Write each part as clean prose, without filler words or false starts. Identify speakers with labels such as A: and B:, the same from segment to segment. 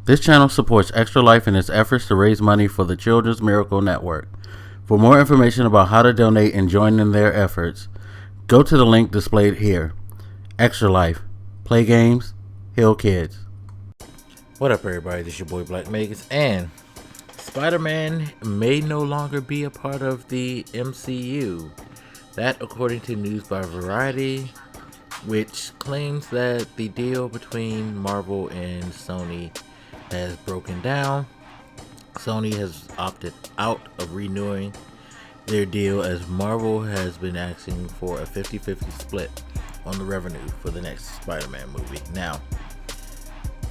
A: This channel supports Extra Life in its efforts to raise money for the Children's Miracle Network. For more information about how to donate and join in their efforts, go to the link displayed here. Extra Life. Play games, heal kids.
B: What up, everybody? This is your boy Blak, and Spider-Man may no longer be a part of the MCU. That, according to news by Variety, which claims that the deal between Marvel and Sony has broken down. Sony has opted out of renewing their deal as Marvel has been asking for a 50-50 split on the revenue for the next Spider-Man movie. Now,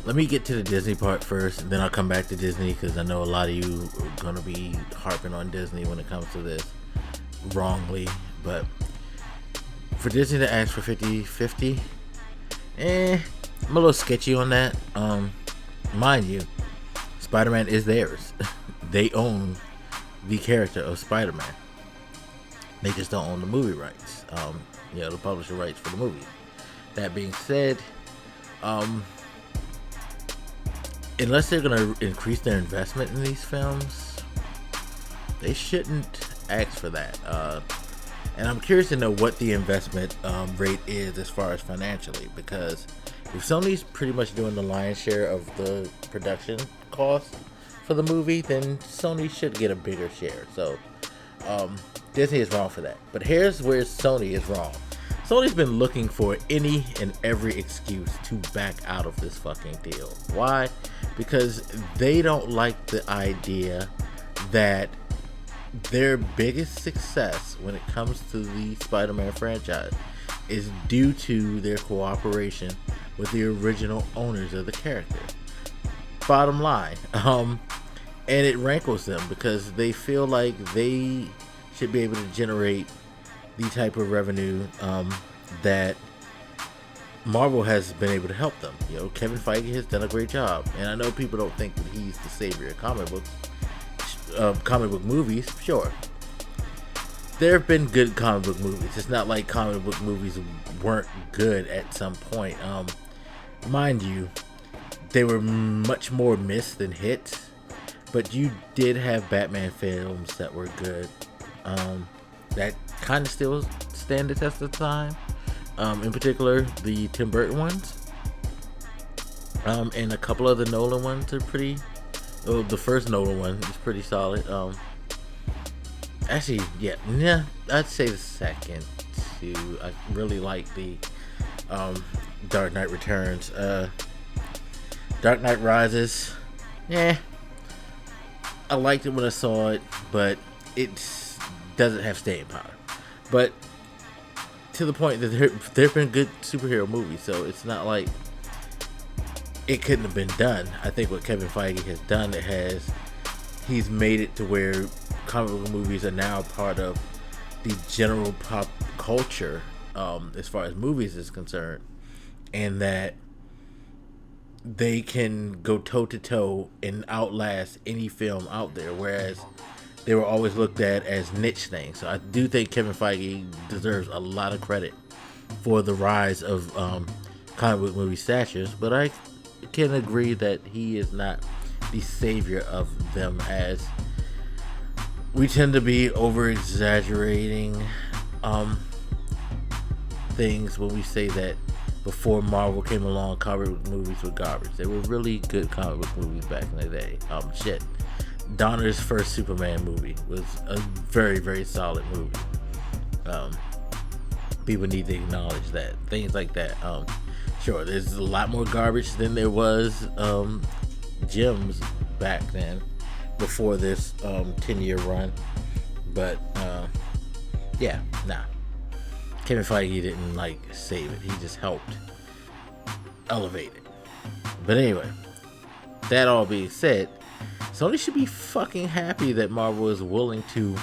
B: let me get to the Disney part first, and then I'll come back to Disney because I know a lot of you are going to be harping on Disney when it comes to this wrongly. But for Disney to ask for 50-50, I'm a little sketchy on that. Mind you, Spider-Man is theirs. They own the character of Spider-Man. They just don't own the movie rights. The publisher rights for the movie. That being said, unless they're gonna increase their investment in these films, they shouldn't ask for that. And I'm curious to know what the investment rate is as far as financially, because if Sony's pretty much doing the lion's share of the production cost for the movie, then Sony should get a bigger share. So Disney is wrong for that. But here's where Sony is wrong. Sony's been looking for any and every excuse to back out of this fucking deal. Why? Because they don't like the idea that their biggest success when it comes to the Spider-Man franchise is due to their cooperation with the original owners of the character. Bottom line. And it rankles them because they feel like they should be able to generate the type of revenue that Marvel has been able to help them. Kevin Feige has done a great job, and I know people don't think that he's the savior of comic book movies. Sure, there have been good comic book movies. It's not like comic book movies weren't good at some point. Mind you, they were much more missed than hits, but you did have Batman films that were good, that kind of still stand the test of time. In particular, the Tim Burton ones, and a couple of the Nolan ones are pretty. The first Nolan one is pretty solid. I'd say the second two. I really like the Dark Knight Returns. Dark Knight Rises, I liked it when I saw it, but it doesn't have staying power. But to the point that there have been good superhero movies, so it's not like it couldn't have been done. I think what Kevin Feige has done, he's made it to where comic book movies are now part of the general pop culture as far as movies is concerned, and that they can go toe to toe and outlast any film out there, whereas they were always looked at as niche things. So I do think Kevin Feige deserves a lot of credit for the rise of comic book movie statures, but I can agree that he is not the savior of them, as we tend to be over exaggerating things when we say that before Marvel came along, comic book movies were garbage. They were really good comic book movies back in the day. Donner's first Superman movie was a very, very solid movie. People need to acknowledge that. Things like that. Sure, there's a lot more garbage than there was gems back then, before this 10-year run. But Kevin Feige didn't save it. He just helped elevate it. But anyway, that all being said, Sony should be fucking happy that Marvel is willing to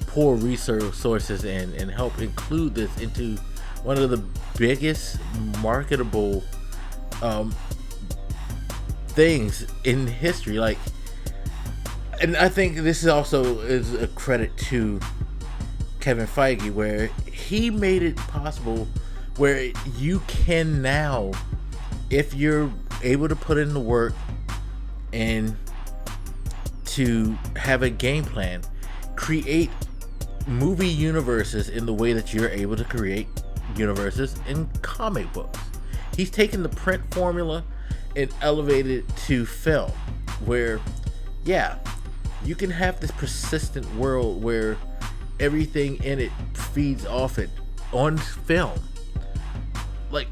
B: pour resources and help include this into one of the biggest marketable things in history. And I think this is also is a credit to Kevin Feige, where he made it possible where you can now, if you're able to put in the work and to have a game plan, create movie universes in the way that you're able to create universes in comic books. He's taken the print formula and elevated it to film, where, yeah, you can have this persistent world where everything in it feeds off it on film. Like,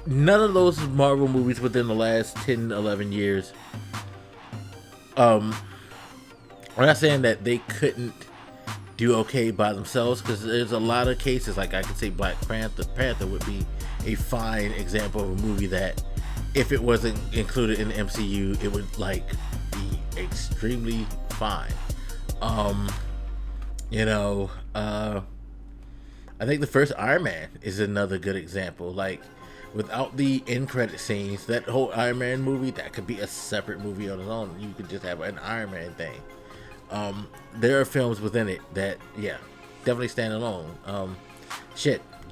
B: none of those Marvel movies within the last 10, 11 years, I'm not saying that they couldn't do okay by themselves, because there's a lot of cases, like I could say Black Panther would be a fine example of a movie that, if it wasn't included in the MCU, it would like be extremely fine. I think the first Iron Man is another good example. Like, without the end credit scenes, that whole Iron Man movie, that could be a separate movie on its own. You could just have an Iron Man thing. There are films within it that, yeah, definitely stand alone.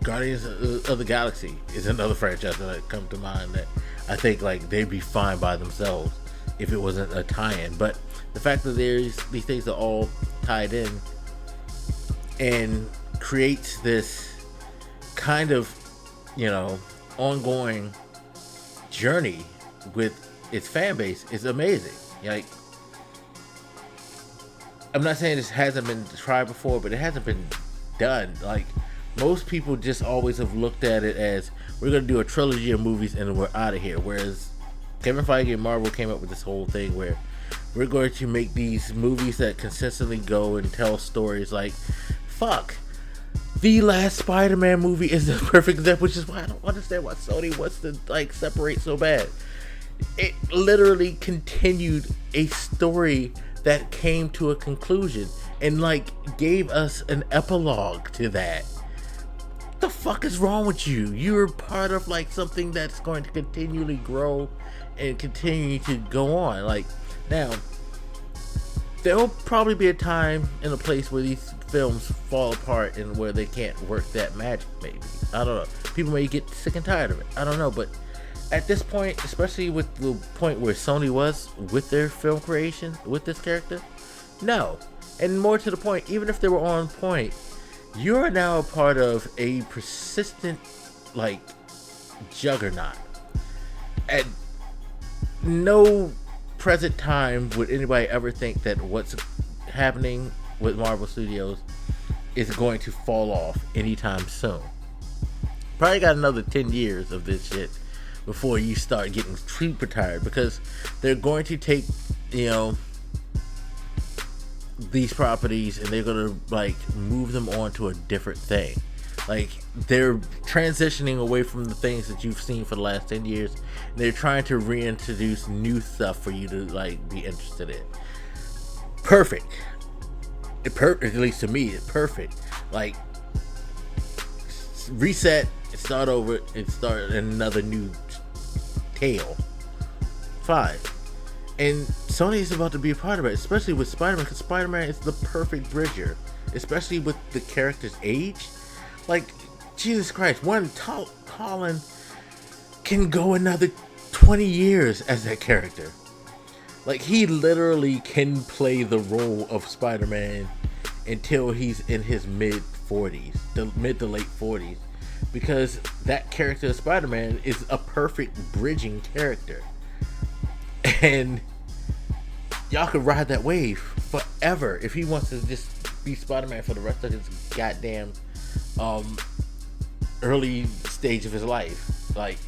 B: Guardians of the Galaxy is another franchise that comes to mind that I think like they'd be fine by themselves if it wasn't a tie-in. But the fact that these things are all tied in and creates this kind of, ongoing journey with its fan base is amazing. Like, I'm not saying this hasn't been tried before, but it hasn't been done. Like, most people just always have looked at it as, we're going to do a trilogy of movies and we're out of here. Whereas Kevin Feige and Marvel came up with this whole thing where we're going to make these movies that consistently go and tell stories. Like, fuck, the last Spider-Man movie is the perfect example, which is why I don't understand why Sony wants to like separate so bad. It literally continued a story that came to a conclusion and like gave us an epilogue to that. What the fuck is wrong with you? You're part of like something that's going to continually grow and continue to go on. Like, now there'll probably be a time and a place where these films fall apart and where they can't work that magic. Maybe, I don't know, people may get sick and tired of it, I don't know. But at this point, especially with the point where Sony was with their film creation with this character, no. And more to the point, even if they were on point, you're now a part of a persistent like juggernaut. At no present time would anybody ever think that what's happening with Marvel Studios is going to fall off anytime soon. Probably got another 10 years of this shit before you start getting super tired, because they're going to take, these properties and they're gonna like move them on to a different thing. Like, they're transitioning away from the things that you've seen for the last 10 years. They're trying to reintroduce new stuff for you to like be interested in. Perfect. At least to me, it's perfect. Like, reset, start over, and start another new tale. Fine. And Sony is about to be a part of it, especially with Spider-Man, because Spider-Man is the perfect bridger, especially with the character's age. Like, Jesus Christ, Tom Holland can go another 20 years as that character. Like, he literally can play the role of Spider-Man until he's in his mid to late 40s, because that character of Spider-Man is a perfect bridging character. And y'all could ride that wave forever if he wants to just be Spider-Man for the rest of his goddamn early stage of his life. Like,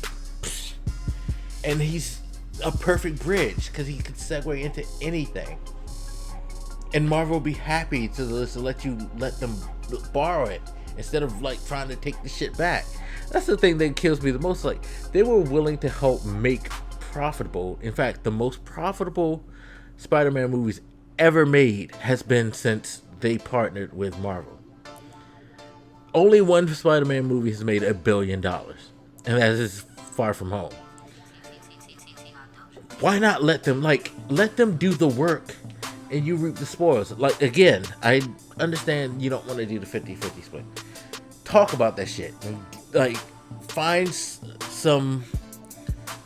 B: and he's a perfect bridge because he could segue into anything. And Marvel will be happy to let them borrow it instead of like trying to take the shit back. That's the thing that kills me the most. Like, they were willing to help make profitable. In fact, the most profitable Spider-Man movies ever made has been since they partnered with Marvel. Only one Spider-Man movie has made $1 billion, and that is Far From Home. Why not let them do the work and you reap the spoils? Like, again, I understand you don't want to do the 50-50 split. Talk about that shit. Like, find some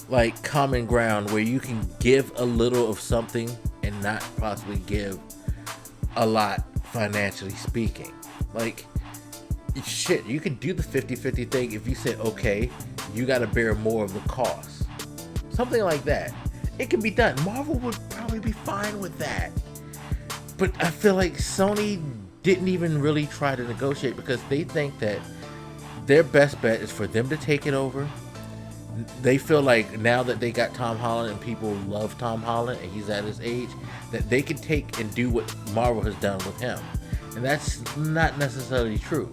B: like common ground where you can give a little of something and not possibly give a lot financially speaking. Like, shit, you could do the 50-50 thing if you said, okay, you got to bear more of the cost. Something like that. It can be done. Marvel would probably be fine with that. But I feel like Sony didn't even really try to negotiate because they think that their best bet is for them to take it over. They feel like now that they got Tom Holland and people love Tom Holland and he's at his age, that they can take and do what Marvel has done with him. And that's not necessarily true.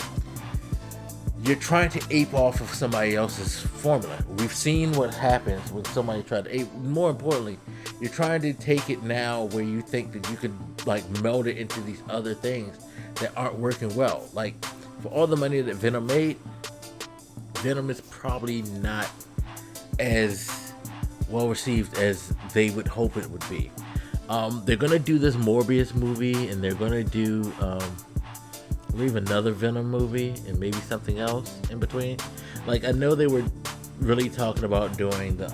B: You're trying to ape off of somebody else's formula. We've seen what happens when somebody tries to ape. More importantly, you're trying to take it now where you think that you could like meld it into these other things that aren't working well. Like, for all the money that Venom made, Venom is probably not as well received as they would hope it would be. They're gonna do this Morbius movie, and they're gonna do I believe another Venom movie and maybe something else in between. Like, I know they were really talking about doing the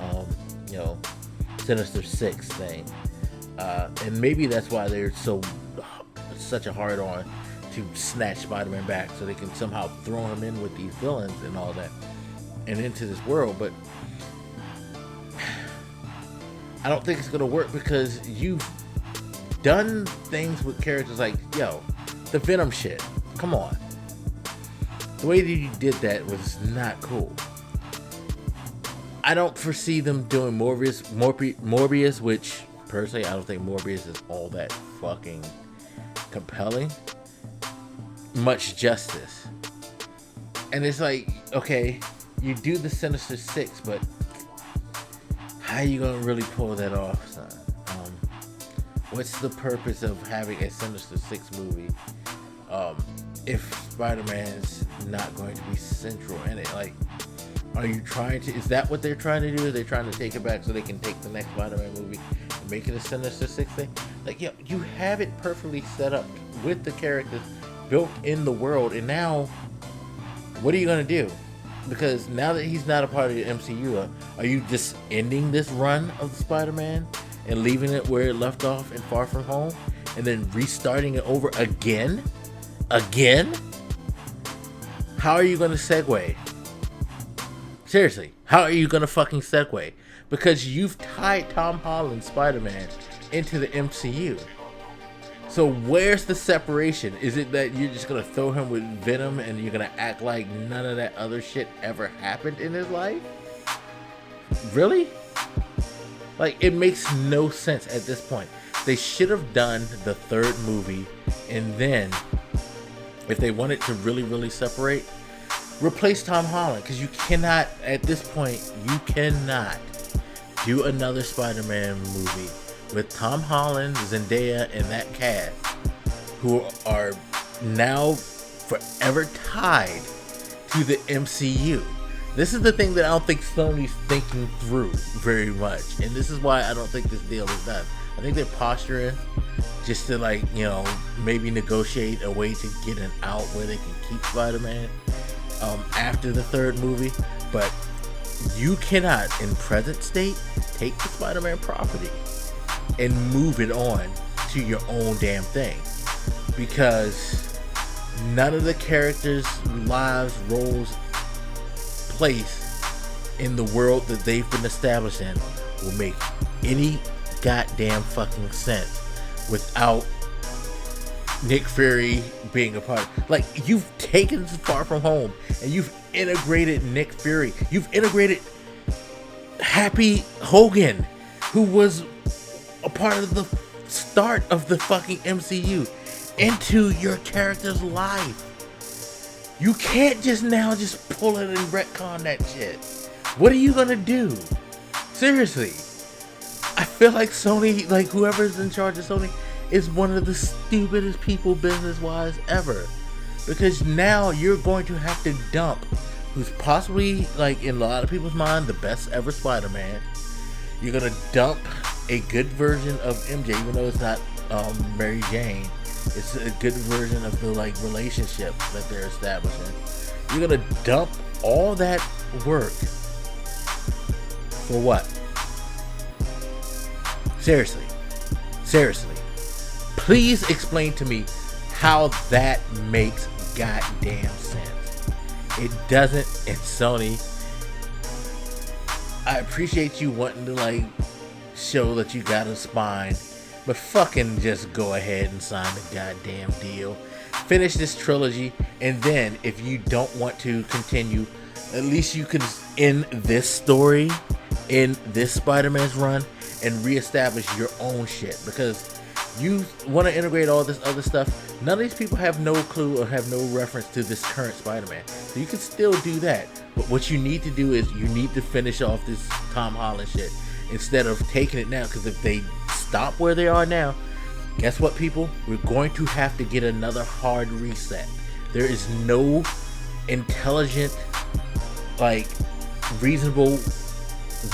B: Sinister Six thing, and maybe that's why they're such a hard on to snatch Spider-Man back so they can somehow throw him in with these villains and all that and into this world. But I don't think it's gonna work because you've done things with characters like the Venom shit. Come on. The way that you did that was not cool. I don't foresee them doing Morbius, which personally I don't think Morbius is all that fucking compelling. Much justice. And it's like, okay, you do the Sinister Six, but how are you gonna really pull that off, son? What's the purpose of having a Sinister Six movie if Spider-Man's not going to be central in it? Like, are you trying to, is that what they're trying to do? Are they trying to take it back so they can take the next Spider-Man movie and make it a Sinister Six thing? Like, you have it perfectly set up with the characters built in the world, and now what are you going to do? Because now that he's not a part of the MCU, are you just ending this run of the Spider-Man and leaving it where it left off in Far From Home and then restarting it over again? How are you going to segue? Seriously, how are you going to fucking segue? Because you've tied Tom Holland's Spider-Man into the MCU. So where's the separation? Is it that you're just going to throw him with Venom and you're going to act like none of that other shit ever happened in his life? Really? Like, it makes no sense at this point. They should have done the third movie, and then if they wanted to really, really separate, replace Tom Holland, because you cannot, at this point, you cannot do another Spider-Man movie with Tom Holland, Zendaya, and that cast, who are now forever tied to the MCU. This is the thing that I don't think Sony's thinking through very much, and this is why I don't think this deal is done. I think they're posturing just to, like, maybe negotiate a way to get an out where they can keep Spider-Man after the third movie. But you cannot, in present state, take the Spider-Man property and move it on to your own damn thing, because none of the characters' lives, roles, place in the world that they've been established in will make any goddamn fucking sense without Nick Fury being a part. Like, you've taken Far From Home and you've integrated Nick Fury. You've integrated Happy Hogan, who was a part of the start of the fucking MCU, into your character's life. You can't just pull it and retcon that shit. What are you gonna do? Seriously. I feel like Sony, like whoever's in charge of Sony, is one of the stupidest people business-wise ever. Because now you're going to have to dump who's possibly, like, in a lot of people's mind, the best ever Spider-Man. You're gonna dump a good version of MJ, even though it's not Mary Jane. It's a good version of the, like, relationship that they're establishing. You're gonna dump all that work For what? Seriously. Seriously. Please explain to me how that makes goddamn sense. It doesn't. And Sony, I appreciate you wanting to like show that you got a spine, but fucking just go ahead and sign the goddamn deal. Finish this trilogy, and then if you don't want to continue, at least you can end this story in this Spider-Man's run and reestablish your own shit, because you want to integrate all this other stuff. None of these people have no clue or have no reference to this current Spider-Man, so you can still do that. But what you need to do is you need to finish off this Tom Holland shit instead of taking it now, because if they stop where they are now, guess what, people? We're going to have to get another hard reset. There is no intelligent, like, reasonable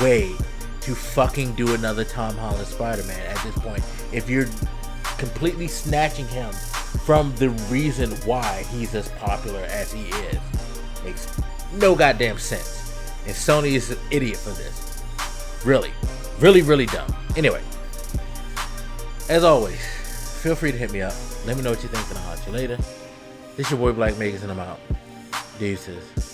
B: way to fucking do another Tom Holland Spider-Man at this point. If you're completely snatching him from the reason why he's as popular as he is, makes no goddamn sense. And Sony is an idiot for this. Really, really, really dumb. Anyway, as always, feel free to hit me up. Let me know what you think, and I'll holler at you later. This your boy Blak, and I'm out. Deuces.